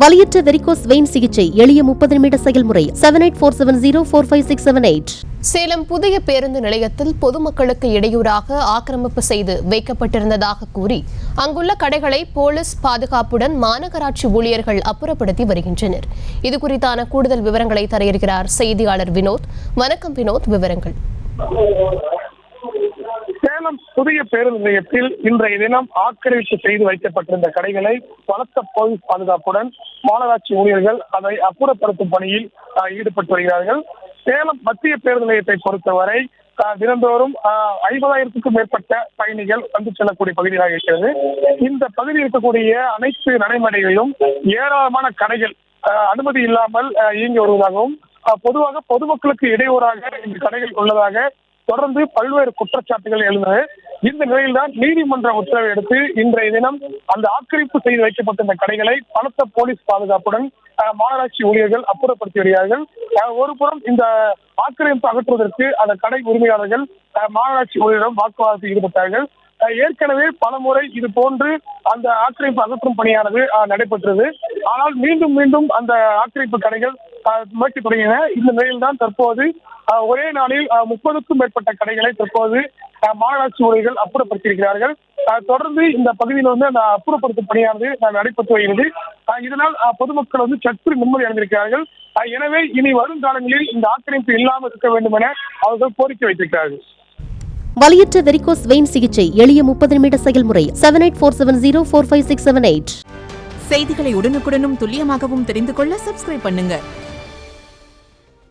வலியற்ற varicose vein சிகிச்சை எளிய 30 நிமிட செயல்முறை 7847045678. சேலம் புதிய பேருந்து நிலையத்தில் பொதுமக்களுக்கு இடையூறாக ஆக்கிரமிப்பு செய்து வைக்கப்பட்டிருந்ததாக கூறி அங்குள்ள கடைகளை போலீஸ் பாதுகாப்புடன் மாநகராட்சி ஊழியர்கள் அப்புறப்படுத்தி வருகின்றனர். இதுகுறித்தான கூடுதல் விவரங்களை தர இருக்கிறார் செய்தியாளர் வினோத். வணக்கம் வினோத், விவரங்கள். சேலம் புதிய பேருந்து நிலையத்தில் இன்றைய தினம் ஆக்கிரமிப்பு செய்து வைக்கப்பட்டிருந்த கடைகளை பலத்த போலீஸ் பாதுகாப்புடன் மாநகராட்சி ஊழியர்கள் அதை அப்புறப்படுத்தும் பணியில் ஈடுபட்டு வருகிறார்கள். சேலம் மத்திய பேருந்து நிலையத்தை பொறுத்தவரை தினந்தோறும் 50,000க்கும் மேற்பட்ட பயணிகள் வந்து செல்லக்கூடிய பகுதியாக இருக்கிறது. இந்த பகுதியில் இருக்கக்கூடிய அனைத்து நடைமேடைகளிலும் ஏராளமான கடைகள் அனுமதி இல்லாமல் இயங்கி வருவதாகவும் பொதுவாக பொதுமக்களுக்கு இடையூறாக இந்த கடைகள் உள்ளதாக தொடர்ந்து பல்வேறு குற்றச்சாட்டுகள் எழுந்தது. இந்த நிலையில்தான் நீதிமன்ற உத்தரவை எடுத்து இன்றைய தினம் அந்த ஆக்கிரமிப்பு செய்து வைக்கப்பட்டிருந்த கடைகளை பலத்த போலீஸ் பாதுகாப்புடன் மாநகராட்சி ஊழியர்கள் அப்புறப்படுத்தி வருகிறார்கள். ஒருபுறம் இந்த ஆக்கிரமிப்பு அகற்றுவதற்கு அந்த கடை உரிமையாளர்கள் மாநகராட்சி ஊழியரிடம் வாக்குவாதத்தில் ஈடுபட்டார்கள். ஏற்கனவே பல முறை இது போன்று அந்த ஆக்கிரமிப்பு அகற்றும் பணியானது நடைபெற்றது. ஆனால் மீண்டும் மீண்டும் அந்த ஆக்கிரமிப்பு கடைகள் முயற்சி தொடங்கின. இந்த நிலையில்தான் தற்போது ஒரே நாளில் 30க்கும் மேற்பட்ட கடைகளை தற்போது மாநகராட்சி ஊழியர்கள் அப்புறப்படுத்தியிருக்கிறார்கள். தொடர்ந்து இந்த பகுதியில் அந்த அப்புறப்படுத்தும் பணியானது நடைபெற்று வருகிறது. இதனால் பொதுமக்கள் சற்று நிம்மதி அடைந்திருக்கிறார்கள். எனவே இனி வரும் காலங்களில் இந்த ஆக்கிரமிப்பு இல்லாமல் இருக்க வேண்டும் என அவர்கள் கோரிக்கை வைத்திருக்கிறார்கள். வலியற்ற வெரிகோஸ் வெயின் சிகிச்சை எளிய 30 நிமிட செயல்முறை 7847045678. செய்திகளை உடனுக்குடனும் துல்லியமாகவும் தெரிந்து கொள்ள சப்ஸ்கிரைப் பண்ணுங்க.